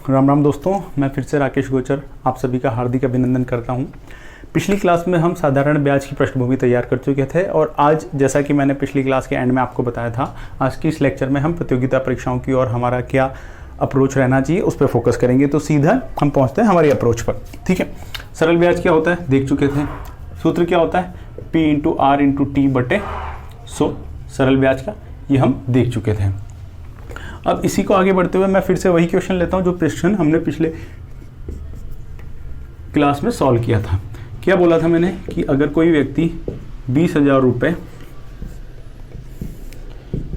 राम राम दोस्तों, मैं फिर से राकेश गोचर आप सभी का हार्दिक अभिनंदन करता हूं। पिछली क्लास में हम साधारण ब्याज की पृष्ठभूमि तैयार कर चुके थे और आज जैसा कि मैंने पिछली क्लास के एंड में आपको बताया था, आज की इस लेक्चर में हम प्रतियोगिता परीक्षाओं की और हमारा क्या अप्रोच रहना चाहिए उस पर फोकस करेंगे। तो सीधा हम पहुँचते हैं हमारी अप्रोच पर। ठीक है, सरल ब्याज क्या होता है देख चुके थे। सूत्र क्या होता है P/R/T/100। सरल ब्याज का ये हम देख चुके थे। अब इसी को आगे बढ़ते हुए मैं फिर से वही क्वेश्चन लेता हूं जो प्रश्न हमने पिछले क्लास में सॉल्व किया था। क्या बोला था मैंने कि अगर कोई व्यक्ति 20,000 रुपये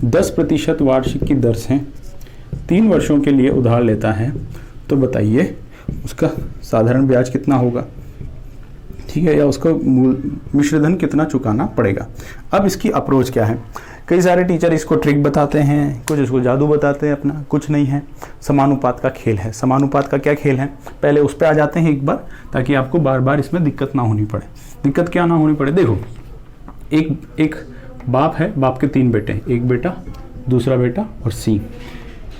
10% वार्षिक की दर से 3 वर्षों के लिए उधार लेता है तो बताइए उसका साधारण ब्याज कितना होगा। ठीक है, या उसको मिश्रधन कितना चुकाना पड़ेगा। अब इसकी अप्रोच क्या है। कई सारे टीचर इसको ट्रिक बताते हैं, कुछ इसको जादू बताते हैं, अपना कुछ नहीं है, समानुपात का खेल है। समानुपात का क्या खेल है, पहले उस पर आ जाते हैं एक बार, ताकि आपको बार बार इसमें दिक्कत ना होनी पड़े। दिक्कत क्या ना होनी पड़े, देखो एक बाप है, बाप के 3 बेटे हैं, एक बेटा, दूसरा बेटा और सी।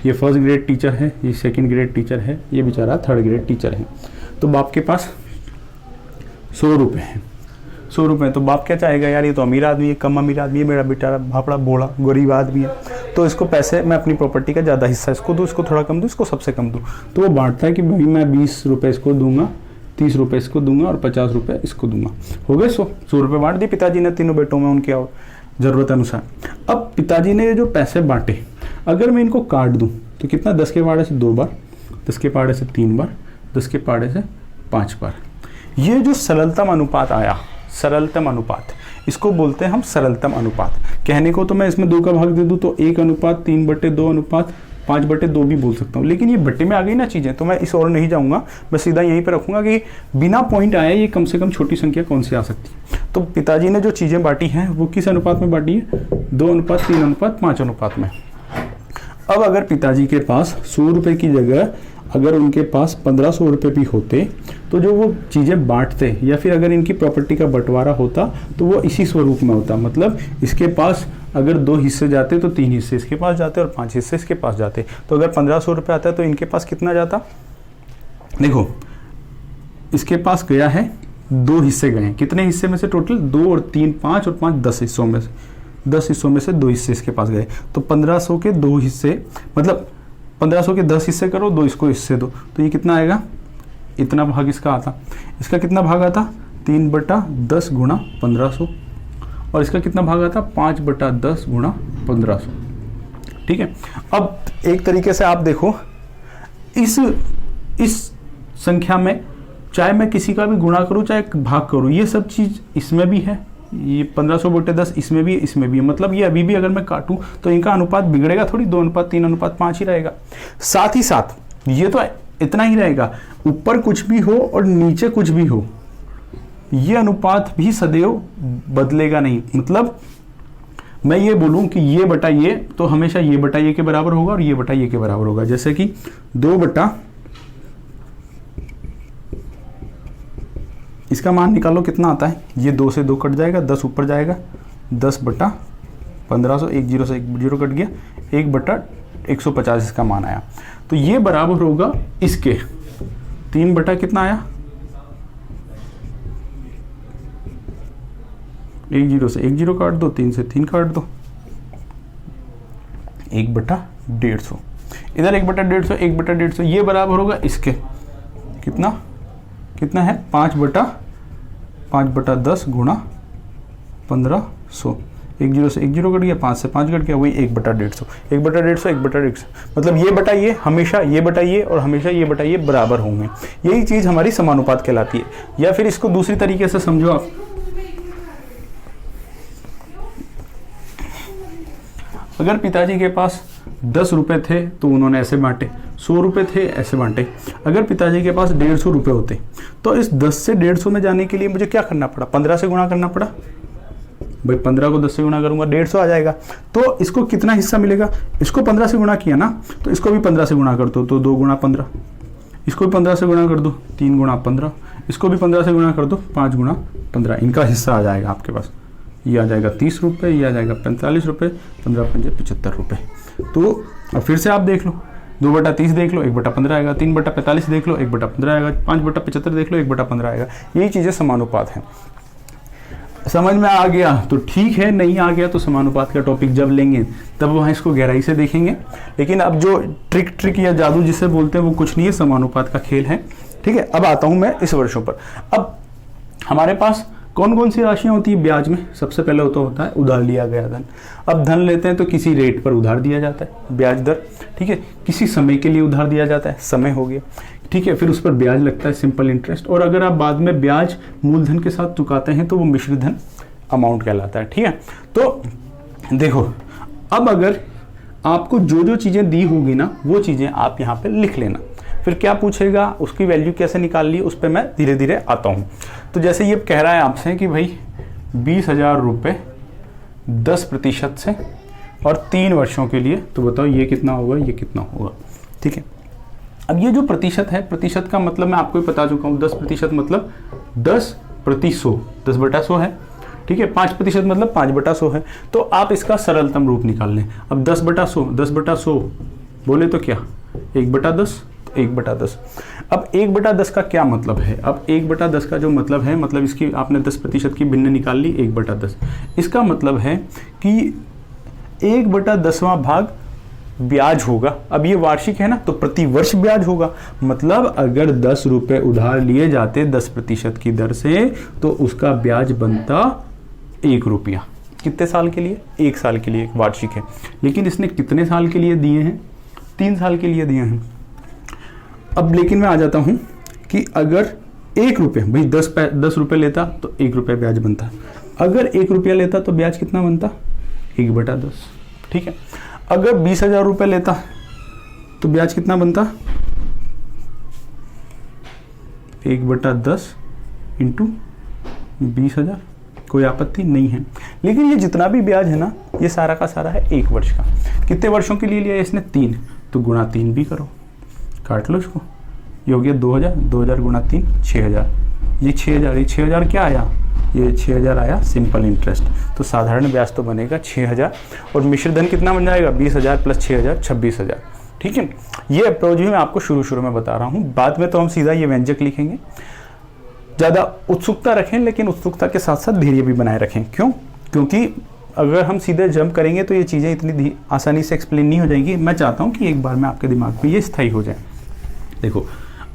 ये फर्स्ट ग्रेड टीचर है, ये सेकंड ग्रेड टीचर है, ये बेचारा थर्ड ग्रेड टीचर है। तो बाप के पास 100 रुपये हैं। 100 रुपये, तो बाप क्या चाहेगा, यार ये तो अमीर आदमी है, कम अमीर आदमी है, मेरा बेटा भापड़ा बोड़ा गरीब आदमी है, तो इसको पैसे मैं अपनी प्रॉपर्टी का ज़्यादा हिस्सा इसको दूँ, इसको थोड़ा कम दूँ, इसको सबसे कम दूँ। तो वो बांटता है कि भाई मैं 20 रुपये इसको दूंगा, 30 रुपये इसको दूंगा और 50 रुपये इसको दूंगा। हो गए 100 रुपये बांट दिए पिताजी ने तीनों बेटों में उनके और ज़रूरत अनुसार। अब पिताजी ने जो पैसे बांटे, अगर मैं इनको काट दूँ तो कितना, 10 के पाड़े से 2 बार, 10 के पाड़े से 3 बार, 10 के पाड़े से 5 बार। ये जो सरलतम अनुपात आया, सरलतम अनुपात, इसको बोलते हैं हम सरलतम अनुपात। कहने को तो मैं इसमें 2 का भाग दे दूं तो 1/3/2/5/2 भी बोल सकता हूँ, लेकिन ये बट्टे में आ गई ना चीज़ें, तो मैं इस और नहीं जाऊँगा, मैं सीधा यहीं पे रखूँगा कि बिना पॉइंट आया ये कम से कम छोटी संख्या कौन सी आ सकती है। तो पिताजी ने जो चीज़ें बांटी हैं वो किस अनुपात में बांटी है, 2:3:5 अनुपात में। अब अगर पिताजी के पास 100 रुपये की जगह अगर उनके पास 1500 रुपये भी होते तो जो वो चीज़ें बांटते, या फिर अगर इनकी प्रॉपर्टी का बंटवारा होता तो वो इसी स्वरूप में होता। मतलब इसके पास अगर 2 हिस्से जाते तो 3 हिस्से इसके पास जाते और 5 हिस्से इसके पास जाते। तो अगर 1500 रुपये आता है तो इनके पास कितना जाता, देखो इसके पास गया है 2 हिस्से गए हैं। कितने हिस्से में से टोटल, 2 और 3 5 और 5 10 हिस्सों में से, 10 हिस्सों में से 2 हिस्से इसके पास गए। तो 1500 के 2 हिस्से, मतलब 1500 के 10 हिस्से करो, 2 इसको हिस्से दो, तो ये कितना आएगा, इतना भाग इसका आता। इसका कितना भाग आता, 3/10 गुणा 1500, और इसका कितना भाग आता, 5/10 गुणा 1500। ठीक है, अब एक तरीके से आप देखो इस संख्या में, चाहे मैं किसी का भी गुणा करूं चाहे भाग करूं, ये सब चीज इसमें भी है। ये 1500/10 इसमें भी है, इसमें भी है। मतलब ये अभी भी अगर मैं काटूं तो इनका अनुपात बिगड़ेगा थोड़ी, 2:3:5 ही रहेगा। साथ ही साथ ये तो इतना ही रहेगा, ऊपर कुछ भी हो और नीचे कुछ भी हो, ये अनुपात भी सदैव बदलेगा नहीं। मतलब मैं ये बोलूं कि ये बटा ये, तो हमेशा ये बटा ये के बराबर होगा और ये बटा ये के बराबर होगा। जैसे कि 2 इसका मान निकालो कितना आता है, ये 2 से 2 कट जाएगा, 10 ऊपर जाएगा, 10/1500, 1 0 से 1 0 कट गया, 1/150 इसका मान आया। तो ये बराबर होगा इसके 3 बटा कितना आया, 1 0 से 1 0 काट दो, 3 से 3 काट दो, 1/150। इधर 1/150, 1/150, ये बराबर होगा इसके कितना है, 5/10 गुणा 1500। 1 0 से 1 0 कट गया, 5 से 5 कट गया, वही 1/150, 1/150, 1/150। मतलब ये बटा ये, हमेशा ये बटा ये और हमेशा ये बटा ये बराबर होंगे। यही चीज हमारी समानुपात कहलाती है। या फिर इसको दूसरी तरीके से समझो आप, अगर पिताजी के पास 10 रुपये थे तो उन्होंने ऐसे बांटे, 100 रुपये थे ऐसे बांटे। अगर पिताजी के पास 150 रुपये होते तो इस 10 से 150 में जाने के लिए मुझे क्या करना पड़ा, 15 से गुणा करना पड़ा। भाई 15 को 10 से गुणा करूंगा, 150 आ जाएगा। तो इसको कितना हिस्सा मिलेगा, इसको 15 से गुणा किया ना, तो इसको भी 15 से गुणा कर दो, तो 2 गुणा 15, इसको भी 15 से गुणा कर दो, 3 गुणा 15, इसको भी 15 से गुणा कर दो, 5 गुणा 15, इनका हिस्सा आ जाएगा आपके पास। ये आ जाएगा 30 रुपये, ये आ जाएगा 45 रुपये, 15 पंजे 75 रुपये। तो अब फिर से आप देख लो, 2/30 देख लो, 1/15 आएगा। 3/45 देख लो, 1/15 आएगा। 5/75 देख लो, 1/15 आएगा। यही चीज़ें समानुपात हैं। समझ में आ गया तो ठीक है, नहीं आ गया तो समानुपात का टॉपिक जब लेंगे तब वहाँ इसको गहराई से देखेंगे। लेकिन अब जो ट्रिक या जादू जिसे बोलते हैं वो कुछ नहीं है, समानुपात का खेल है। ठीक है, अब आता हूँ मैं इस वर्षों पर। अब हमारे पास कौन कौन सी राशियाँ होती है ब्याज में? सबसे पहले होता है उधार लिया गया धन। अब धन लेते हैं तो किसी रेट पर उधार दिया जाता है, ब्याज दर। ठीक है, किसी समय के लिए उधार दिया जाता है, समय हो गया। ठीक है, फिर उस पर ब्याज लगता है, सिंपल इंटरेस्ट। और अगर आप बाद में ब्याज मूलधन के साथ चुकाते हैं तो वो मिश्रित धन अमाउंट कहलाता है। ठीक है, तो देखो अब अगर आपको जो जो चीज़ें दी होगी ना वो चीज़ें आप यहाँ पे लिख लेना। फिर क्या पूछेगा, उसकी वैल्यू कैसे निकाल ली, उस पर मैं धीरे धीरे आता हूँ। तो जैसे ये कह रहा है आपसे कि भाई 20,000 रुपये 10% से और 3 वर्षों के लिए, तो बताओ ये कितना होगा, ये कितना होगा। ठीक है, अब ये जो प्रतिशत है, प्रतिशत का मतलब मैं आपको ही बता चुका हूँ। 10% मतलब 10/100, 10/100 है। ठीक है, 5% मतलब 5/100 है। तो आप इसका सरलतम रूप निकाल लें। अब 10/100, 10/100 बोले तो क्या, 1/10, 1/10। अब 1/10 का क्या मतलब है? अब 1/10 का जो मतलब है, मतलब इसकी आपने 10% की भिन्न निकाल ली, 1/10। इसका मतलब है कि 1/10वां भाग ब्याज होगा। अब ये वार्षिक है ना, तो प्रति वर्ष ब्याज होगा। मतलब अगर 10 रुपये उधार लिए जाते 10% की दर से, तो उसका ब्याज बनता 1 रुपया। कितने साल के लिए? 1 साल के लिए, वार्षिक है। लेकिन इसने कितने साल के लिए दिए हैं? 3 साल के लिए दिए हैं। अब लेकिन मैं आ जाता हूं कि अगर 1 रुपये, भाई 10 रुपये लेता तो 1 रुपये ब्याज बनता। अगर 1 रुपया लेता तो ब्याज कितना बनता? 1/10। ठीक है, अगर 20,000 रुपये लेता तो ब्याज कितना बनता? 1/10 इंटू 20,000। कोई आपत्ति नहीं है। लेकिन ये जितना भी ब्याज है ना, ये सारा का सारा है 1 वर्ष का। कितने वर्षों के लिए लिया इसने? 3। तो गुणा 3 भी करो, काट लो इसको। ये हो गया 2,000, 2,000 गुणा 3, 6,000। ये 6,000, ये 6,000 क्या आया? ये 6,000 आया सिंपल इंटरेस्ट। तो साधारण ब्याज तो बनेगा 6,000। और मिश्र धन कितना बन जाएगा? 20,000 प्लस 6,000, 26,000। ठीक है, ये अप्रोच भी मैं आपको शुरू में बता रहा हूँ। बाद में तो हम सीधा ये व्यंजक लिखेंगे। ज़्यादा उत्सुकता रखें, लेकिन उत्सुकता के साथ साथ धैर्य भी बनाए रखें। क्यों? क्योंकि अगर हम सीधे जंप करेंगे तो ये चीज़ें इतनी आसानी से एक्सप्लेन नहीं हो जाएंगी। मैं चाहता हूँ कि एक बार में आपके दिमाग में ये स्थायी हो जाए। देखो,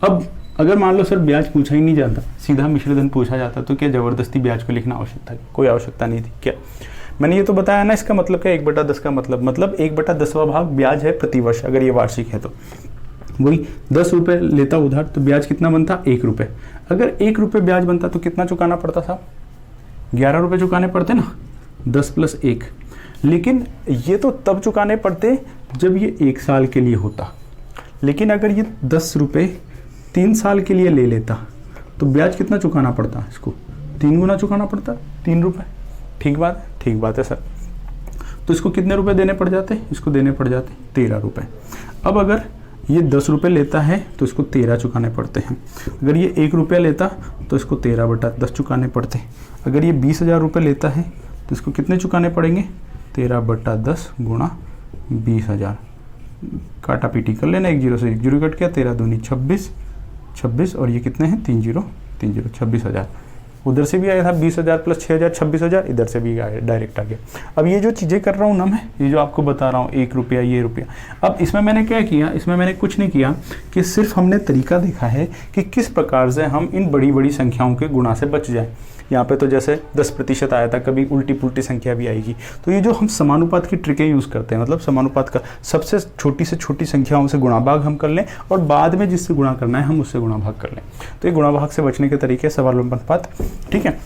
अब अगर मान लो सर ब्याज पूछा ही नहीं जाता, सीधा मिश्रधन पूछा जाता, तो क्या ज़बरदस्ती ब्याज को लिखना आवश्यक था? कोई आवश्यकता नहीं थी। क्या मैंने ये तो बताया ना, इसका मतलब क्या? 1/10 का मतलब 1/10वां भाग ब्याज है प्रति वर्ष, अगर ये वार्षिक है तो। वही 10 रुपये लेता उधार तो ब्याज कितना बनता? 1 रुपये। अगर 1 रुपये ब्याज बनता तो कितना चुकाना पड़ता था? 11 रुपये चुकाने पड़ते ना, 10 + 1। लेकिन ये तो तब चुकाने पड़ते जब ये 1 साल के लिए होता। लेकिन अगर ये 10 रुपये 3 साल के लिए ले लेता तो ब्याज कितना चुकाना पड़ता? इसको 3 गुना चुकाना पड़ता, 3 रुपये। ठीक बात है? ठीक बात है सर। तो इसको कितने रुपए देने पड़ जाते? इसको देने पड़ जाते 13 रुपये। अब अगर ये 10 रुपये लेता है तो इसको 13 चुकाने पड़ते हैं। अगर ये 1 रुपया लेता तो इसको 13/10 चुकाने पड़ते। अगर ये 20,000 रुपये लेता है तो इसको कितने चुकाने पड़ेंगे? 13/10 गुणा 20,000। काटा पीटी कर लेना, 1 0 से 1 0 कट गया, 13 दूनी 26, 26 और ये कितने हैं? 3 0 3 0, 26,000। उधर से भी आया था 20,000 प्लस 6,000, 26,000। इधर से भी आया, डायरेक्ट आ गया। अब ये जो चीज़ें कर रहा हूँ ना मैं, ये जो आपको बता रहा हूँ 1 रुपया, ये रुपया, अब इसमें मैंने क्या किया? इसमें मैंने कुछ नहीं किया कि सिर्फ हमने तरीका देखा है कि किस प्रकार से हम इन बड़ी बड़ी संख्याओं के गुणा से बच जाए। यहाँ पे तो जैसे 10% आया था, कभी उल्टी पुल्टी संख्या भी आएगी। तो ये जो हम समानुपात की ट्रिकें यूज़ करते हैं, मतलब समानुपात का सबसे छोटी से छोटी संख्याओं से गुणा भाग हम कर लें और बाद में जिससे गुणा करना है हम उससे गुणा भाग कर लें। तो ये गुणा भाग से बचने के तरीके समानुपात। ठीक है,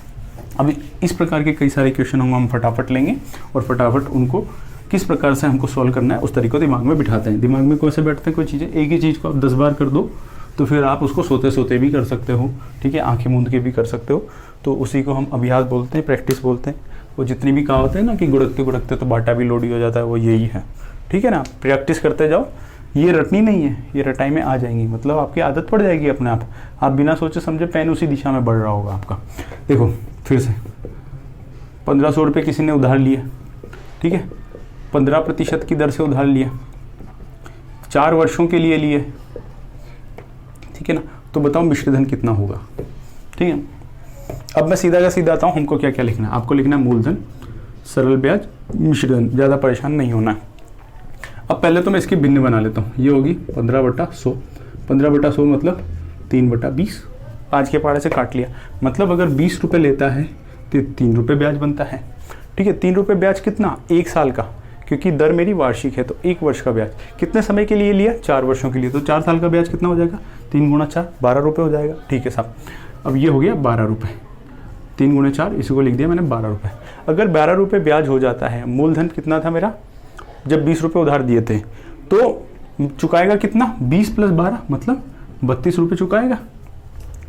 अभी इस प्रकार के कई सारे क्वेश्चन हम फटाफट लेंगे और फटाफट उनको किस प्रकार से हमको सॉल्व करना है उस तरीके को दिमाग में बिठाते हैं। दिमाग में कैसे बैठते हैं कोई चीज़ें? एक ही चीज़ को आप 10 बार कर दो तो फिर आप उसको सोते सोते भी कर सकते हो। ठीक है, आंखें मूंद के भी कर सकते हो। तो उसी को हम अभ्यास बोलते हैं, प्रैक्टिस बोलते हैं। वो जितनी भी कहावत है ना कि गुड़कते गुड़कते तो बाटा भी लोडी हो जाता है, वो यही है। ठीक है ना, प्रैक्टिस करते जाओ। ये रटनी नहीं है, ये रटाई में आ जाएंगी, मतलब आपकी आदत पड़ जाएगी अपने आप बिना सोचे समझे पेन उसी दिशा में बढ़ रहा होगा आपका। देखो फिर से 1500 रुपये किसी ने उधार लिया। ठीक है, 15% की दर से उधार लिया। 4 वर्षों के लिए लिए, ठीक है ना, तो बताओ मिश्रधन कितना होगा। ठीक है, अब मैं सीधा का सीधा आता हूँ, हमको क्या क्या लिखना है, आपको लिखना है मूलधन, सरल ब्याज, मिश्रधन, ज़्यादा परेशान नहीं होना है। अब पहले तो मैं इसकी भिन्न बना लेता हूँ, ये होगी 15/100, 15/100 मतलब 3/20, 5 के पहाड़े से काट लिया, मतलब अगर 20 रुपये लेता है तो 3 रुपये ब्याज बनता है। ठीक है, 3 रुपये ब्याज कितना, 1 साल का, क्योंकि दर मेरी वार्षिक है तो 1 वर्ष का ब्याज। कितने समय के लिए लिया, 4 वर्षों के लिए, तो 4 साल का ब्याज कितना हो जाएगा, 3 × 4 12 रुपये हो जाएगा। ठीक है साहब, अब ये हो गया 12 रुपये, 3 × 4 इसी को लिख दिया मैंने 12 रुपये। अगर 12 रुपये ब्याज हो जाता है, मूलधन कितना था मेरा, जब 20 रुपये उधार दिए थे, तो चुकाएगा कितना, 20 + 12 मतलब 32 रुपये चुकाएगा।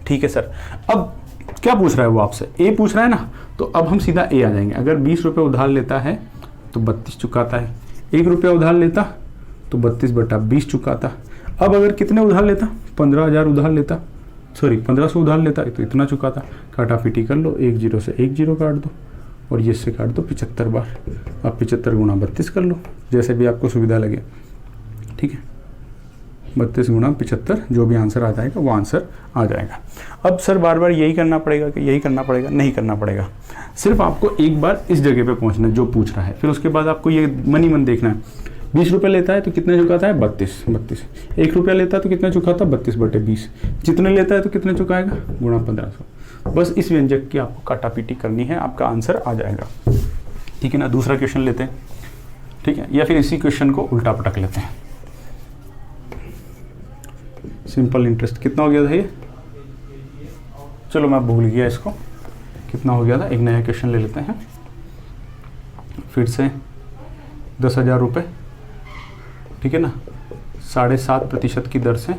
ठीक है सर, अब क्या पूछ रहा है वो आपसे, ए पूछ रहा है ना, तो अब हम सीधा ए आ जाएंगे। अगर 20 रुपये उधार लेता है तो 32 चुकाता है, 1 रुपया उधार लेता तो 32/20 चुकाता। अब अगर कितने उधार लेता, 15,000 उधार लेता, सॉरी 1500 उधार लेता तो इतना चुकाता। काटा पीटी कर लो, 1 0 से 1 0 काट दो और ये से काट दो 75 बार। अब 75 × 32 कर लो, जैसे भी आपको सुविधा लगे। ठीक है, 32 × 75 जो भी आंसर आ जाएगा वो आंसर आ जाएगा। अब सर बार बार यही करना पड़ेगा कि यही करना पड़ेगा, नहीं करना पड़ेगा, सिर्फ आपको एक बार इस जगह पे पहुंचना है जो पूछ रहा है, फिर उसके बाद आपको ये मन ही मन देखना है। 20 रुपये लेता है तो कितने चुकाता है, 32। 1 रुपया लेता है तो कितना चुकाता है, 32/20। जितने लेता है तो कितने चुकाएगा, × 1500। बस इस व्यंजक की आपको काटा पीटी करनी है, आपका आंसर आ जाएगा। ठीक है ना, दूसरा क्वेश्चन लेते हैं। ठीक है, या फिर इसी क्वेश्चन को उल्टा पटक लेते हैं। सिंपल इंटरेस्ट कितना हो गया था ये, चलो मैं भूल गया इसको, कितना हो गया था, एक नया क्वेश्चन ले लेते हैं फिर से। 10,000 रुपये, ठीक है ना, 7.5% की दर से,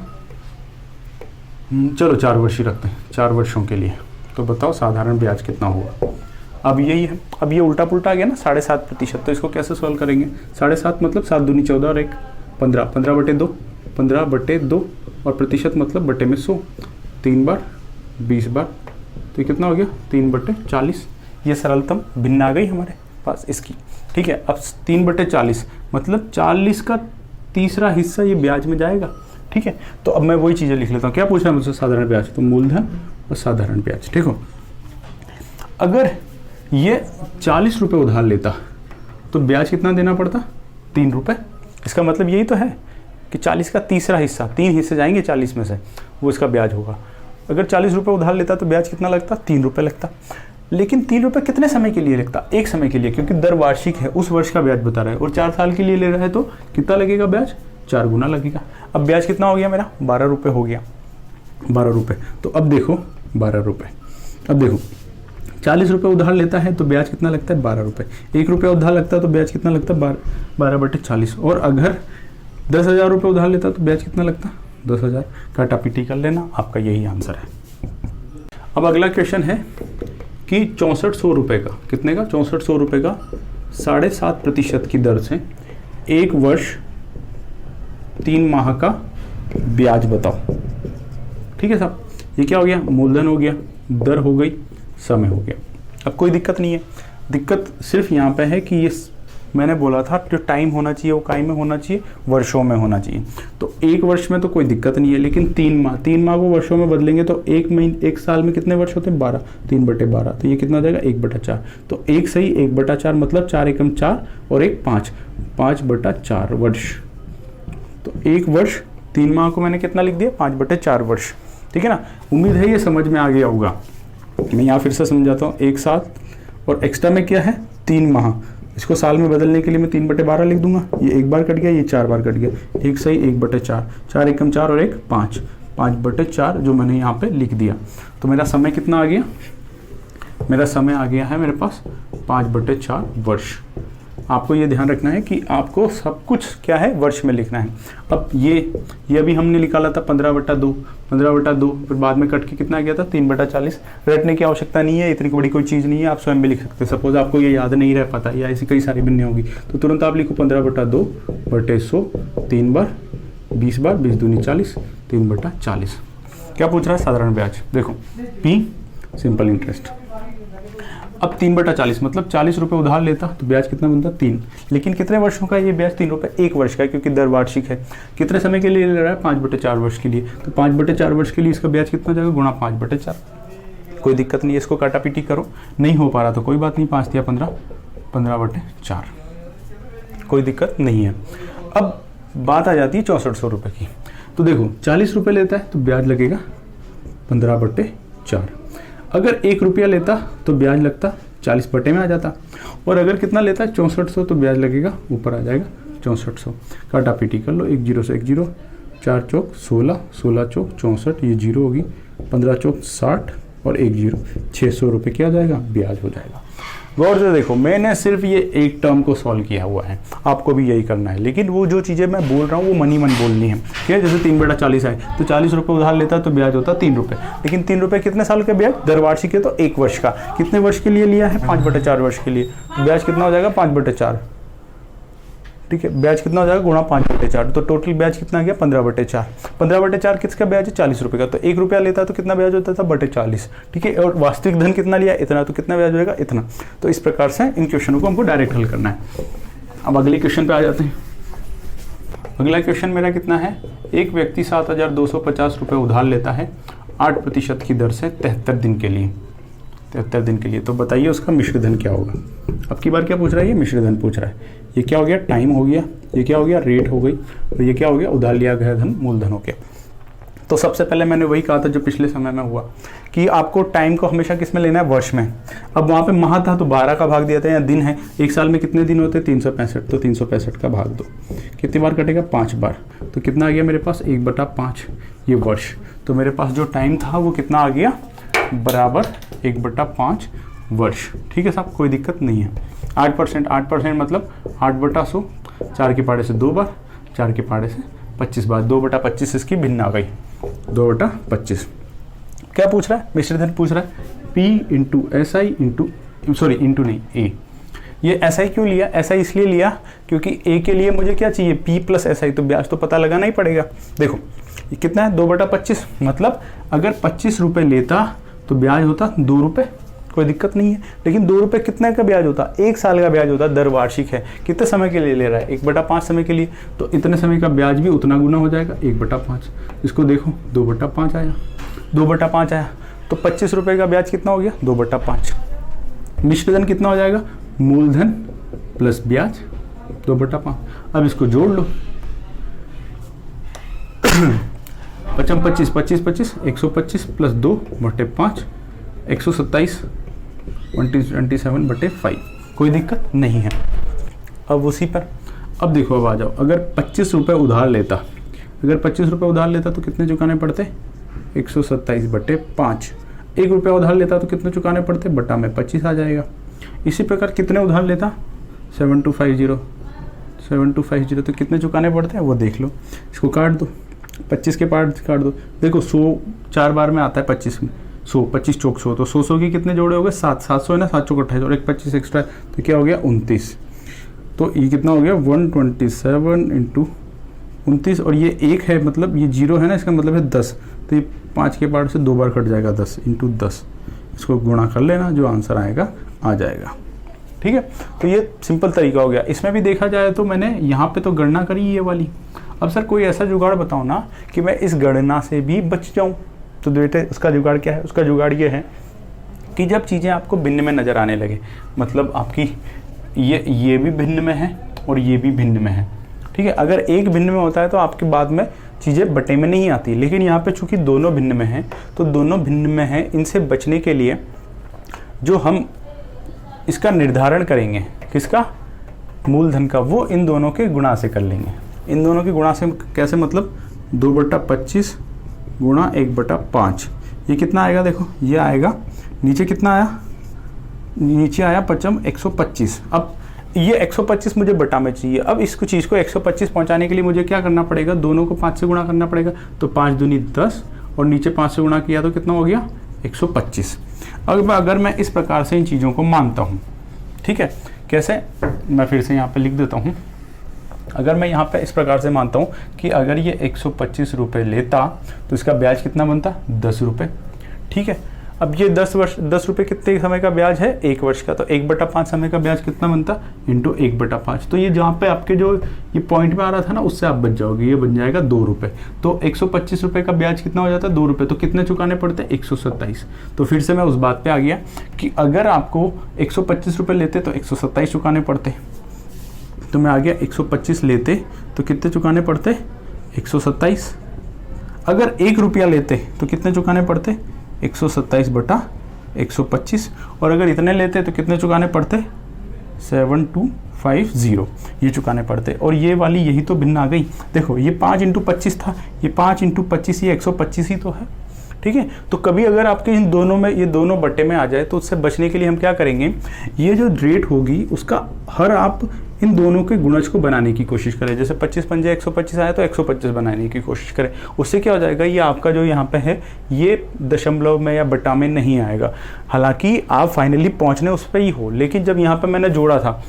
चलो 4 वर्ष ही रखते हैं, 4 वर्षों के लिए। तो बताओ साधारण ब्याज कितना होगा। अब यही है, अब ये उल्टा पुल्टा आ गया ना 7.5%, तो इसको कैसे सॉल्व करेंगे। 7.5 मतलब 7 दूनी 14 और 1 15, 15/2, 15/2 और प्रतिशत मतलब बटे में 100, 3 बार 20 बार, तो कितना हो गया 3/40। ये सरलतम भिन्न आ गई हमारे पास इसकी। ठीक है, अब 3/40 मतलब 40 का तीसरा हिस्सा ये ब्याज में जाएगा। ठीक है, तो अब मैं वही चीज़ें लिख लेता हूँ। क्या पूछ रहा है मुझसे, साधारण ब्याज, तो मूलधन और साधारण ब्याज। ठीक हो, अगर ये 40 रुपये उधार लेता तो ब्याज कितना देना पड़ता, 3 रुपये। इसका मतलब यही तो है कि 40 का तीसरा हिस्सा, 3 हिस्से जाएंगे 40 में से, वो इसका ब्याज होगा। अगर 40 रुपये उधार लेता तो ब्याज कितना लगता, 3 रुपये लगता। लेकिन 3 रुपये कितने समय के लिए लगता, 1 समय के लिए, क्योंकि दर वार्षिक है, उस वर्ष का ब्याज बता रहा है, और 4 साल के लिए ले रहा है तो कितना लगेगा ब्याज, 4 गुना लगेगा। अब ब्याज कितना हो गया मेरा, 12 रुपये हो गया, 12 रुपये। तो अब देखो 12 रुपये, अब देखो 40 रुपये उधार लेता है तो ब्याज कितना लगता है, 12 रुपये। 1 रुपया उधार लगता है तो ब्याज कितना लगता है, 12/40। और अगर 10,000 रुपये उधार लेता तो ब्याज कितना लगता, 10,000। काटा पीटी कर लेना, आपका यही आंसर है। अब अगला क्वेश्चन है कि 6400 रुपये का, कितने का, 6400 रुपये का 7.5% की दर से 1 वर्ष 3 माह का ब्याज बताओ। ठीक है साहब, ये क्या हो गया, मूलधन हो गया, दर हो गई, समय हो गया। अब कोई दिक्कत नहीं है, दिक्कत सिर्फ यहाँ पे है कि ये मैंने बोला था जो टाइम होना चाहिए वो काय में होना चाहिए, वर्षों में होना चाहिए। तो 1 वर्ष में तो कोई दिक्कत नहीं है, लेकिन 3 माह को वर्षों में बदलेंगे तो 1 साल में कितने वर्ष होते हैं, 12, 3/12, तो ये कितना हो जाएगा, 1/4। तो 1 सही 1/4 मतलब 4 एकम 4 और 1 5, 5/4 वर्ष। तो 1 वर्ष 3 माह को मैंने कितना लिख दिया, 5/4 वर्ष। ठीक है ना, उम्मीद है ये समझ में आ गया होगा। मैं यहाँ फिर से समझाता हूँ, 1 साल और एक्स्ट्रा में क्या है, 3 माह, इसको साल में बदलने के लिए मैं 3/12 लिख दूंगा। ये 1 बार कट गया, ये 4 बार कट गया, 1 सही 1/4, 4 एकम 4 और 1 5, 5/4 जो मैंने यहाँ पे लिख दिया। तो मेरा समय कितना आ गया, मेरा समय आ गया है मेरे पास 5/4 वर्ष। आपको ये ध्यान रखना है कि आपको सब कुछ क्या है, वर्ष में लिखना है। अब ये अभी हमने निकाला था 15/2, 15/2, फिर बाद में कट के कितना आ गया था, 3/40। रटने की आवश्यकता नहीं है, इतनी बड़ी कोई चीज़ नहीं है, आप स्वयं भी लिख सकते हैं। सपोज आपको ये याद नहीं रह पाता या ऐसी कई सारी भिन्न होगी तो तुरंत आप लिखो 15/2/100, 3 बार 20 बार, 20 दूनी 40, 3/40। क्या पूछ रहा है, साधारण ब्याज। देखो P सिंपल इंटरेस्ट। अब 3/40 मतलब 40 रुपये उधार लेता तो ब्याज कितना बनता 3। लेकिन कितने वर्षों का ये ब्याज 3 रुपये, 1 वर्ष का है क्योंकि दर वार्षिक है। कितने समय के लिए ले रहा है 5/4 वर्ष के लिए, तो 5/4 वर्ष के लिए इसका ब्याज कितना जाएगा गुणा 5/4। कोई दिक्कत नहीं है, इसको काटा पीटी करो, नहीं हो पा रहा तो कोई बात नहीं, 5 या 15, 15/4, कोई दिक्कत नहीं है। अब बात आ जाती है 6400 रुपये की। तो देखो 40 रुपये लेता है तो ब्याज लगेगा 15/4। अगर 1 रुपया लेता तो ब्याज लगता 40 बटे में आ जाता, और अगर कितना लेता है 6400 तो ब्याज लगेगा ऊपर आ जाएगा 6400। काटा पीटी कर लो, 1 0 से 1 0, 4 चौक 16, 16 चौक 64, ये 0 होगी, 15 चौक 60 और 1 0, 600 रुपये क्या जाएगा ब्याज हो जाएगा। गौर से देखो, मैंने सिर्फ ये एक टर्म को सॉल्व किया हुआ है, आपको भी यही करना है। लेकिन वो जो चीज़ें मैं बोल रहा हूँ वो मन ही मन बोलनी है, ठीक है। जैसे 3/40 है तो 40 रुपये उधार लेता तो ब्याज होता 3 रुपये, लेकिन 3 रुपये कितने साल का ब्याज, दर वार्षिक है तो 1 वर्ष का। कितने वर्ष के लिए लिया है 5/4 वर्ष के लिए, तो ब्याज कितना हो जाएगा 5/4, ठीक है। ब्याज कितना हो जाएगा गुणा 5/4, तो टोटल ब्याज कितना आ गया 15/4। 15/4 किसका ब्याज है 40 रुपये का, तो 1 रुपया लेता तो कितना ब्याज होता था 40, ठीक है। और वास्तविक धन कितना लिया इतना, तो कितना ब्याज होगा इतना। तो इस प्रकार से इन क्वेश्चनों को हमको डायरेक्ट हल करना है। अब अगले क्वेश्चन पे आ जाते हैं। अगला क्वेश्चन मेरा कितना है, एक व्यक्ति 7250 रुपये उधार लेता है 8% की दर से 73 दिन के लिए, 73 दिन के लिए। तो बताइए उसका मिश्र धन क्या होगा। अब की बार क्या पूछ रहा है, ये मिश्र धन पूछ रहा है। ये क्या हो गया, टाइम हो गया, ये क्या हो गया, रेट हो गई, और ये क्या हो गया, उधार लिया गया धन मूलधन हो गया। तो सबसे पहले मैंने वही कहा था जो पिछले समय में हुआ कि आपको टाइम को हमेशा किस में लेना है, वर्ष में। अब वहाँ पे माह था तो 12 का भाग दिया था, या दिन है, एक साल में कितने दिन होते हैं 365, तो 365 का भाग दो, कितनी बार कटेगा 5 बार। तो कितना आ गया मेरे पास 1/5, ये वर्ष। तो मेरे पास जो टाइम था वो कितना आ गया, बराबर 1/5 वर्ष, ठीक है साहब, कोई दिक्कत नहीं है। 8% मतलब 8/100, 4 के पहाड़े से 2 बार, 4 के पहाड़े से 25 बार, 2/25 इसकी भिन्न आ गई, 2/25। क्या पूछ रहा है, मिश्र धन पूछ रहा है, P इंटू SI इंटू नहीं A। ये SI क्यों लिया, SI इसलिए लिया क्योंकि A के लिए मुझे क्या चाहिए P प्लस SI, तो ब्याज तो पता लगाना ही पड़ेगा। देखो ये कितना है 2/25, मतलब अगर 25 रुपये लेता तो ब्याज होता 2 रुपये, कोई दिक्कत नहीं है। लेकिन 2 रुपये कितने का ब्याज होता, 1 साल का ब्याज होता, दर वार्षिक है। कितने समय के लिए ले रहा है 1/5 समय के लिए, तो इतने समय का ब्याज भी उतना गुना हो जाएगा 1/5। इसको देखो 2/5 आया, 2/5 आया, तो 25 रुपये का ब्याज कितना हो गया 2/5। मिश्र धन कितना हो जाएगा, मूलधन प्लस ब्याज 2/5। अब इसको जोड़ लो, 25 25 25 125 प्लस 2/5 127 27/5, कोई दिक्कत नहीं है। अब उसी पर अब देखो, अब आ जाओ, अगर 25 रुपये उधार लेता, अगर 25 रुपये उधार लेता तो कितने चुकाने पड़ते 127/5। 1 रुपया उधार लेता तो कितने चुकाने पड़ते, बटा में 25 आ जाएगा। इसी प्रकार कितने उधार लेता 7250 तो कितने चुकाने पड़ते हैं वो देख लो, इसको काट दो, 25 के पार्ट काट दो। देखो 100 4 बार में आता है 25 में, 100 25 चौक 100, तो 100 के कितने जोड़े हो गए 700 है ना, 7 चौक 28 और एक 25 एक्स्ट्रा, तो क्या हो गया 29। तो ये कितना हो गया 127 इंटू 29, और ये 1 है मतलब ये 0 है ना, इसका मतलब है 10, तो ये 5 के पार्ट से 2 बार कट जाएगा 10 इंटू 10, इसको गुणा कर लेना, जो आंसर आएगा आ जाएगा, ठीक है। तो ये सिंपल तरीका हो गया। इसमें भी देखा जाए तो मैंने यहाँ पे तो गणना करी ये वाली। अब सर कोई ऐसा जुगाड़ बताओ ना कि मैं इस गणना से भी बच जाऊँ, तो बेटे उसका जुगाड़ क्या है, उसका जुगाड़ ये है कि जब चीज़ें आपको भिन्न में नज़र आने लगे, मतलब आपकी ये भी भिन्न में है और ये भी भिन्न में है, ठीक है। अगर एक भिन्न में होता है तो आपके बाद में चीज़ें बटे में नहीं आती, लेकिन यहाँ पे चूंकि दोनों भिन्न में हैं, तो दोनों भिन्न में हैं, इनसे बचने के लिए जो हम इसका निर्धारण करेंगे, किसका, मूलधन का, वो इन दोनों के गुणा से कर लेंगे। इन दोनों के गुणा से कैसे, मतलब 2/25 गुणा 1/5, ये कितना आएगा, देखो ये आएगा, नीचे कितना आया, नीचे आया 125। अब ये 125 मुझे बटा में चाहिए। अब इसको चीज़ को 125 पहुंचाने के लिए मुझे क्या करना पड़ेगा, दोनों को 5 से गुणा करना पड़ेगा, तो 5 दूनी 10 और नीचे 5 से गुणा किया तो कितना हो गया 125। अब अगर मैं इस प्रकार से इन चीज़ों को मानता हूँ, ठीक है, कैसे, मैं फिर से यहाँ पे लिख देता हूँ। अगर मैं यहाँ पे इस प्रकार से मानता हूँ कि अगर ये 125 रुपये लेता तो इसका ब्याज कितना बनता 10 रुपये, ठीक है। अब ये 10 रुपये कितने समय का ब्याज है, 1 वर्ष का, तो 1/5 समय का ब्याज कितना बनता, इंटू 1/5। तो ये जहाँ पे आपके जो ये पॉइंट में आ रहा था ना, उससे आप बच जाओगे, ये बन जाएगा 2 रुपये। तो 125 रुपये का ब्याज कितना हो जाता है, 2 रुपये। तो कितने चुकाने पड़ते हैं, 127। तो फिर से मैं उस बात पे आ गया कि अगर आपको 125 रुपये लेते तो 127 चुकाने पड़ते। तो मैं आ गया 125 लेते तो कितने चुकाने पड़ते, 127। अगर 1 रुपया लेते तो कितने चुकाने पड़ते, 127/125। और अगर इतने लेते तो कितने चुकाने पड़ते, 7250 ये चुकाने पड़ते। और ये वाली यही तो भिन्न आ गई। देखो ये 5 × 25 था, ये 5 × 25, ये 125 ही तो है। ठीक है, तो कभी अगर आपके इन दोनों में ये दोनों बट्टे में आ जाए तो उससे बचने के लिए हम क्या करेंगे, ये जो रेट होगी उसका हर आप इन दोनों के गुणज को बनाने की कोशिश करें। जैसे 25 × 5 = 125 आया तो 125 बनाने की कोशिश करें। उससे क्या हो जाएगा, ये आपका जो यहाँ पे है ये दशमलव में या बटा में नहीं आएगा। हालांकि आप फाइनली पहुँचने उस पर ही हो, लेकिन जब यहाँ पे मैंने जोड़ा था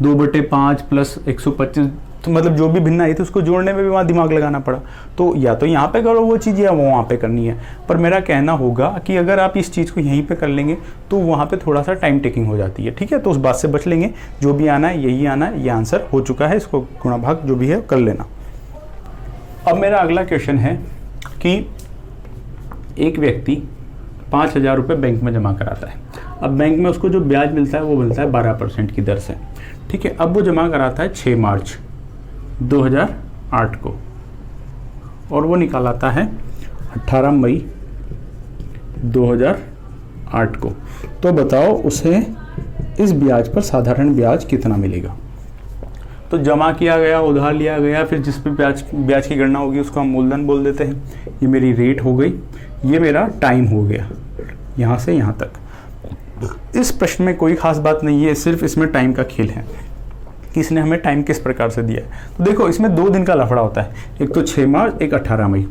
2/5 + 125, तो मतलब जो भी भिन्न आई थी उसको जोड़ने में भी वहाँ दिमाग लगाना पड़ा। तो या तो यहाँ पे करो वो चीज़ या वो वहाँ पे करनी है। पर मेरा कहना होगा कि अगर आप इस चीज़ को यहीं पे कर लेंगे तो वहाँ पे थोड़ा सा टाइम टेकिंग हो जाती है। ठीक है, तो उस बात से बच लेंगे। जो भी आना है यही आना है, ये आंसर हो चुका है, इसको गुणा भाग जो भी है कर लेना। अब मेरा अगला क्वेश्चन है कि एक व्यक्ति 5000 रुपये बैंक में जमा कराता है। अब बैंक में उसको जो ब्याज मिलता है वो मिलता है 12% की दर से। ठीक है, अब वो जमा कराता है 6 मार्च 2008 को और वो निकालाता है 18 मई 2008 को। तो बताओ उसे इस ब्याज पर साधारण ब्याज कितना मिलेगा। तो जमा किया गया, उधार लिया गया, फिर जिस पे ब्याज की गणना होगी उसको हम मूलधन बोल देते हैं। ये मेरी रेट हो गई, ये मेरा टाइम हो गया यहाँ से यहाँ तक। इस प्रश्न में कोई खास बात नहीं है, सिर्फ इसमें टाइम का खेल है कि इसने हमें टाइम किस प्रकार से दिया है। तो देखो इसमें 2 दिन का लफड़ा होता है, एक तो 6 मार्च, एक 18 मई।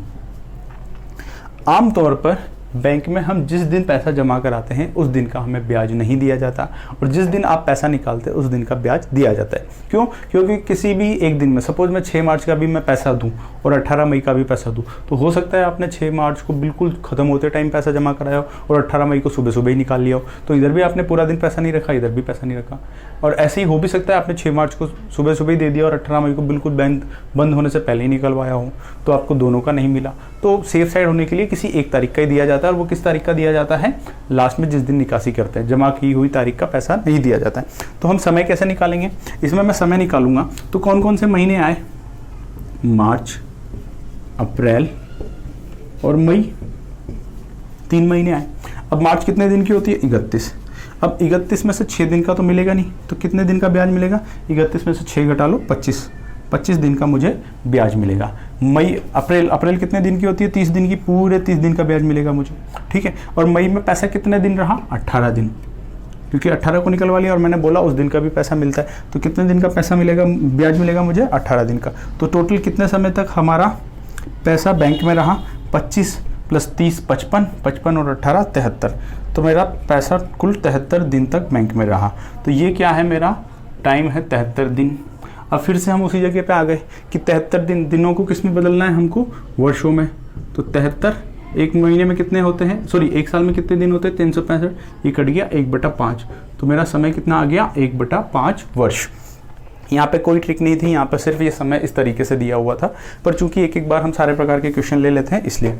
आमतौर पर बैंक में हम जिस दिन पैसा जमा कराते हैं उस दिन का हमें ब्याज नहीं दिया जाता, और जिस दिन आप पैसा निकालते हैं उस दिन का ब्याज दिया जाता है। क्यों? क्योंकि किसी भी एक दिन में, सपोज मैं 6 मार्च का भी मैं पैसा दूं और 18 मई का भी पैसा दूं, तो हो सकता है आपने 6 मार्च को बिल्कुल ख़त्म होते टाइम पैसा जमा कराया हो और 18 मई को सुबह सुबह ही निकाल लिया हो। तो इधर भी आपने पूरा दिन पैसा नहीं रखा, इधर भी पैसा नहीं रखा। और ऐसे ही हो भी सकता है आपने 6 मार्च को सुबह सुबह ही दे दिया और 18 मई को बिल्कुल बैंक बंद होने से पहले ही निकलवाया हो, तो आपको दोनों का नहीं मिला। तो सेफ साइड होने के लिए किसी एक तारीख का ही दिया जाता है, और वो किस तारीख का दिया जाता है, लास्ट में जिस दिन निकासी करते हैं, जमा की हुई तारीख का पैसा नहीं दिया जाता है। तो हम समय कैसे निकालेंगे, इसमें मैं समय निकालूंगा तो कौन कौन से महीने आए, मार्च, अप्रैल और मई, 3 महीने आए। अब मार्च कितने दिन की होती है, 31। अब 31 में से 6 दिन का तो मिलेगा नहीं, तो कितने दिन का ब्याज मिलेगा, 31 में से 6 घटा लो, 25 दिन का मुझे ब्याज मिलेगा। मई, अप्रैल कितने दिन की होती है, 30 दिन की, पूरे 30 दिन का ब्याज मिलेगा मुझे। ठीक है, और मई में पैसा कितने दिन रहा, 18 दिन, क्योंकि 18 को निकलवा लिया और मैंने बोला उस दिन का भी पैसा मिलता है। तो कितने दिन का पैसा मिलेगा, ब्याज मिलेगा मुझे, 18 दिन का। तो टोटल कितने समय तक हमारा पैसा बैंक में रहा, 25 + 30 55, 55 और 18 73। तो मेरा पैसा कुल 73 दिन तक बैंक में रहा। तो ये क्या है, मेरा टाइम है 73 दिन। अब फिर से हम उसी जगह पे आ गए कि 73 दिनों को किस में बदलना है हमको, वर्षों में। तो 73 एक महीने में कितने होते हैं, सॉरी एक साल में कितने दिन होते हैं, 365। ये कट गया 1/5। तो मेरा समय कितना आ गया, 1/5 वर्ष। यहाँ पे कोई ट्रिक नहीं थी, यहाँ पर सिर्फ ये समय इस तरीके से दिया हुआ था। पर चूंकि एक एक बार हम सारे प्रकार के क्वेश्चन ले लेते हैं इसलिए।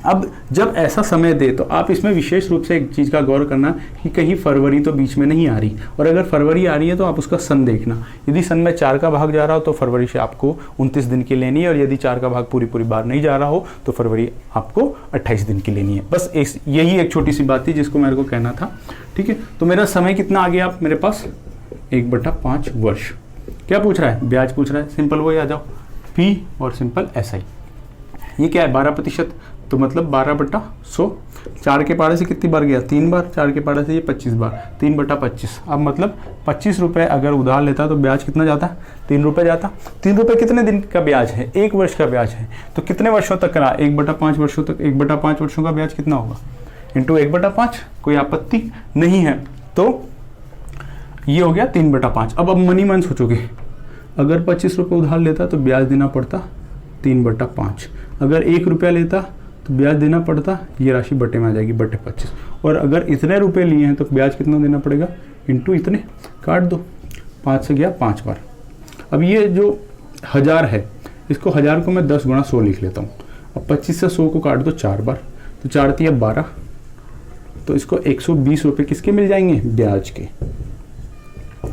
अब जब ऐसा समय दे तो आप इसमें विशेष रूप से एक चीज़ का गौर करना कि कहीं फरवरी तो बीच में नहीं आ रही, और अगर फरवरी आ रही है तो आप उसका सन देखना। यदि सन में 4 का भाग जा रहा हो तो फरवरी से आपको 29 दिन की लेनी है, और यदि 4 का भाग पूरी बार नहीं जा रहा हो तो फरवरी आपको 28 दिन की लेनी है। बस यही एक छोटी सी बात थी जिसको मेरे को कहना था। ठीक है, तो मेरा समय कितना आ गया आप मेरे पास, 1/5 वर्ष। क्या पूछ रहा है, ब्याज पूछ रहा है, सिंपल वही आ जाओ, P और सिंपल SI। ये क्या है, 12%, तो मतलब 12/100। 4 के पारे से कितनी बार गया, 3 बार, 4 के पारे से ये 25 बार, 3/25। अब मतलब 25 रुपये अगर उधार लेता तो ब्याज कितना जाता, 3 रुपये जाता। 3 रुपये कितने दिन का ब्याज है, 1 वर्ष का ब्याज है। तो कितने वर्षों तक करा, 1/5 वर्षों तक, 1/5 वर्षों का ब्याज कितना होगा, इंटू 1/5। कोई आपत्ति नहीं है, तो ये हो गया 3/5। अब मनी मन सोचोगे, अगर 25 रुपये उधार लेता तो ब्याज देना पड़ता 3/5। अगर 1 रुपया लेता तो ब्याज देना पड़ता, ये राशि बटे में आ जाएगी, बटे 25। और अगर इतने रुपए लिए हैं तो ब्याज कितना देना पड़ेगा, इंटू इतने, काट दो, 5 से गया 5 बार। अब ये जो 1000 है, इसको 1000 को मैं 10 गुणा 100 लिख लेता हूँ। अब 25 से 100 को काट दो 4 बार, तो 4 तिया 12, तो इसको 120 रुपये किसके मिल जाएंगे, ब्याज के,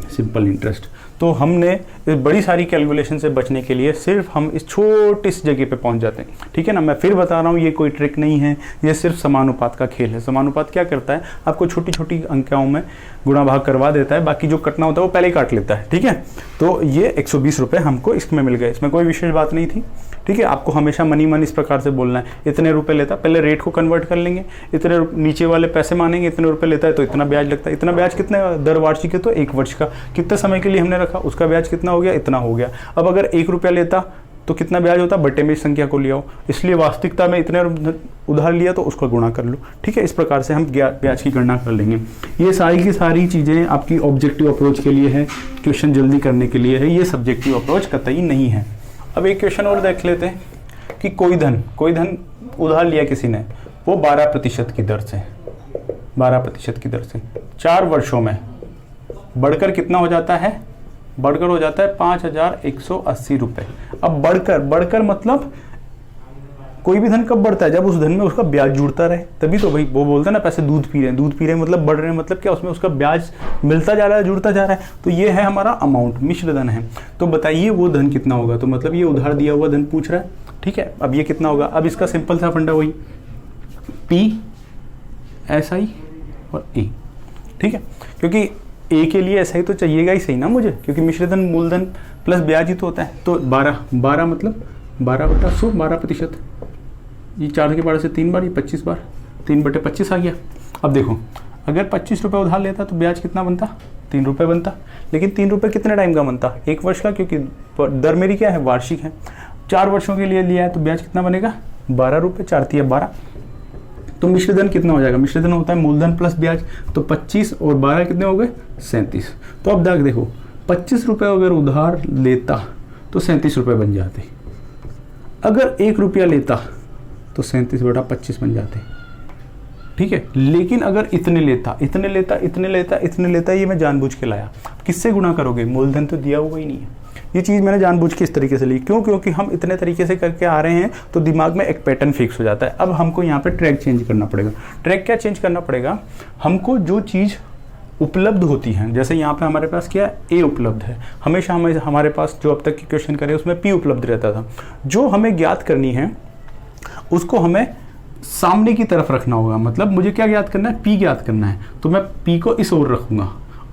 सिंपल इंटरेस्ट। तो हमने इस बड़ी सारी कैलकुलेशन से बचने के लिए सिर्फ हम इस छोटी सी जगह पे पहुंच जाते हैं, ठीक है ना। मैं फिर बता रहा हूँ, ये कोई ट्रिक नहीं है, ये सिर्फ समानुपात का खेल है। समानुपात क्या करता है, आपको छोटी छोटी अंकों में गुणा भाग करवा देता है, बाकी जो कटना होता है वो पहले ही काट लेता है, ठीक है। तो ये 120 रुपये हमको इसमें मिल गए, इसमें कोई विशेष बात नहीं थी, ठीक है। आपको हमेशा मनी मन इस प्रकार से बोलना है, इतने रुपए लेता, पहले रेट को कन्वर्ट कर लेंगे, इतने नीचे वाले पैसे मानेंगे, इतने रुपए लेता है तो इतना ब्याज लगता है। इतना ब्याज कितने दर वार्षिक है, तो 1 वर्ष का, कितने समय के लिए हमने रखा, उसका ब्याज कितना हो गया, इतना हो गया। अब अगर 1 रुपया लेता तो कितना ब्याज होता, बटे में इस संख्या को ले आओ, इसलिए वास्तविकता में इतने उधार लिया तो उसको गुणा कर लो, ठीक है। इस प्रकार से हम ब्याज की गणना कर लेंगे। ये सारी की सारी चीज़ें आपकी ऑब्जेक्टिव अप्रोच के लिए है, क्वेश्चन जल्दी करने के लिए है, ये सब्जेक्टिव अप्रोच कतई नहीं है। अब एक क्वेश्चन और देख लेते हैं कि कोई धन उधार लिया किसी ने, वो 12% की दर से, 12% की दर से 4 वर्षों में बढ़कर कितना हो जाता है, बढ़कर हो जाता है 5180 रुपये। अब बढ़कर मतलब कोई भी धन कब बढ़ता है, जब उस धन में उसका ब्याज जुड़ता रहे, तभी तो भाई वो बोलते हैं ना, पैसे दूध पी रहे हैं मतलब बढ़ रहे हैं, मतलब क्या, उसमें उसका ब्याज मिलता जा रहा है, जुड़ता जा रहा है। तो ये है हमारा अमाउंट, मिश्र धन है। तो बताइए वो धन कितना होगा, तो मतलब ये उधार दिया हुआ धन पूछ रहा है, ठीक है। अब ये कितना होगा, अब इसका सिंपल सा फंडा वही PSI और E, ठीक है, क्योंकि ए के लिए ऐसा ही तो चाहिएगा ही सही ना मुझे, क्योंकि मिश्रधन मूलधन प्लस ब्याज ही तो होता है। तो 12 मतलब 12/100, 12%। ये 4 के 12 से 3 बार, ये 25 बार, 3/25 आ गया। अब देखो, अगर 25 रुपये उधार लेता तो ब्याज कितना बनता, 3 रुपये बनता। लेकिन 3 रुपये कितने टाइम का बनता, 1 वर्ष का, क्योंकि दर मेरी क्या है, वार्षिक है। 4 वर्षों के लिए लिया है तो ब्याज कितना बनेगा, 12 रुपये, 4 तिया 12। तो मिश्रधन कितना हो जाएगा, मिश्रधन होता है मूलधन प्लस ब्याज, तो 25 और 12 कितने हो गए, 37। तो अब देखो 25 रुपये अगर उधार लेता तो 37 रुपये बन जाते, अगर 1 रुपया लेता तो 37/25 बन जाते, ठीक है। लेकिन अगर इतने लेता, ये मैं जानबूझ के लाया। किससे गुणा करोगे, मूलधन तो दिया हुआ ही नहीं है। ये चीज़ मैंने जानबूझ के इस तरीके से ली, क्यों, क्योंकि हम इतने तरीके से करके आ रहे हैं तो दिमाग में एक पैटर्न फिक्स हो जाता है। अब हमको यहाँ पे ट्रैक चेंज करना पड़ेगा। ट्रैक क्या चेंज करना पड़ेगा, हमको जो चीज़ उपलब्ध होती है, जैसे यहाँ पे हमारे पास क्या ए उपलब्ध है, हमेशा हमारे पास जो अब तक के क्वेश्चन करे उसमें पी उपलब्ध रहता था। जो हमें ज्ञात करनी है उसको हमें सामने की तरफ रखना होगा। मतलब मुझे क्या ज्ञात करना है, पी ज्ञात करना है, तो मैं पी को इस ओर रखूँगा,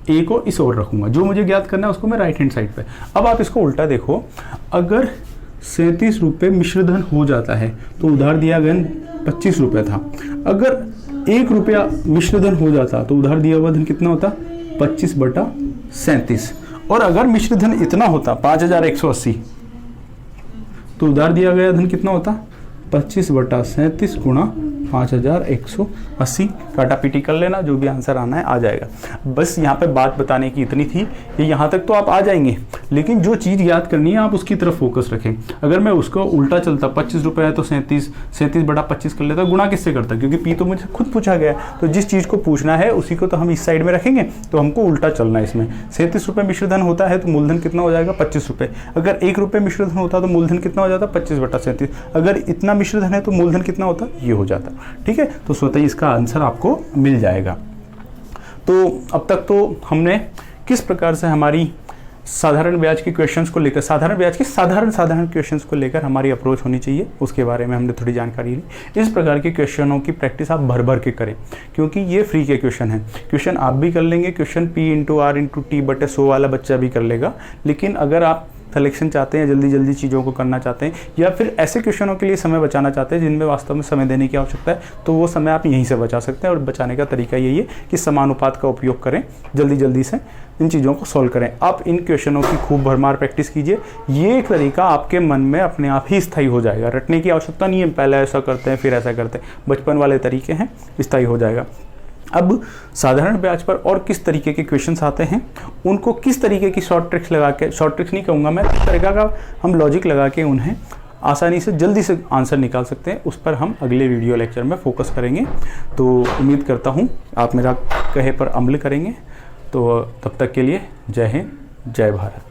ए को इस ओर रखूँगा। जो मुझे ज्ञात करना है उसको मैं राइट हैंड साइड पे। अब आप इसको उल्टा देखो, अगर 37 रुपये मिश्रधन हो जाता है तो उधार दिया गया 25 रुपये था। अगर 1 रुपया मिश्रधन हो जाता तो उधार दिया हुआ धन कितना होता, 25/37। और अगर मिश्रधन इतना होता 5180, तो उधार दिया गया धन कितना होता, 25/37 गुणा 5180। काटा पीटी कर लेना, जो भी आंसर आना है आ जाएगा। बस यहाँ पे बात बताने की इतनी थी, ये यहाँ तक तो आप आ जाएंगे, लेकिन जो चीज़ याद करनी है आप उसकी तरफ फोकस रखें। अगर मैं उसको उल्टा चलता, 25 रुपये है तो 37/25 कर लेता, गुणा किससे करता, क्योंकि पी तो मुझे खुद पूछा गया है, तो जिस चीज़ को पूछना है उसी को तो हम इस साइड में रखेंगे, तो हमको उल्टा चलना है इसमें। 37 रुपये मिश्रधन होता है तो मूलधन कितना हो जाएगा, 25 रुपये। अगर 1 रुपये मिश्रधन होता तो मूलधन कितना हो जाता, 25/37। अगर इतना मिश्रधन है तो मूलधन कितना होता, ये हो जाता, ठीक है। तो स्वतः ही इसका आंसर आपको मिल जाएगा। तो अब तक तो हमने किस प्रकार से हमारी साधारण ब्याज के क्वेश्चंस को लेकर, साधारण ब्याज के साधारण क्वेश्चंस को लेकर हमारी अप्रोच होनी चाहिए, उसके बारे में हमने थोड़ी जानकारी ली। इस प्रकार के क्वेश्चनों की प्रैक्टिस आप भर भर के करें, क्योंकि ये फ्री के क्वेश्चन हैं। क्वेश्चन आप भी कर लेंगे, क्वेश्चन P/R/T/100 वाला बच्चा भी कर लेगा। लेकिन अगर आप सिलेक्शन चाहते हैं, जल्दी जल्दी चीज़ों को करना चाहते हैं, या फिर ऐसे क्वेश्चनों के लिए समय बचाना चाहते हैं जिनमें वास्तव में समय देने की आवश्यकता है, तो वो समय आप यहीं से बचा सकते हैं। और बचाने का तरीका यही है कि समानुपात का उपयोग करें, जल्दी जल्दी से इन चीज़ों को सॉल्व करें। आप इन क्वेश्चनों की खूब भरमार प्रैक्टिस कीजिए, ये एक तरीका आपके मन में अपने आप ही स्थायी हो जाएगा। रटने की आवश्यकता नहीं है, पहले ऐसा करते हैं फिर ऐसा करते हैं, बचपन वाले तरीके हैं, स्थायी हो जाएगा। अब साधारण ब्याज पर और किस तरीके के क्वेश्चंस आते हैं, उनको किस तरीके की शॉर्ट ट्रिक्स लगा के, शॉर्ट ट्रिक्स नहीं कहूँगा मैं, किस तरीका का हम लॉजिक लगा के उन्हें आसानी से जल्दी से आंसर निकाल सकते हैं, उस पर हम अगले वीडियो लेक्चर में फोकस करेंगे। तो उम्मीद करता हूँ आप मेरा कहे पर अमल करेंगे। तो तब तक के लिए जय हिंद, जय भारत।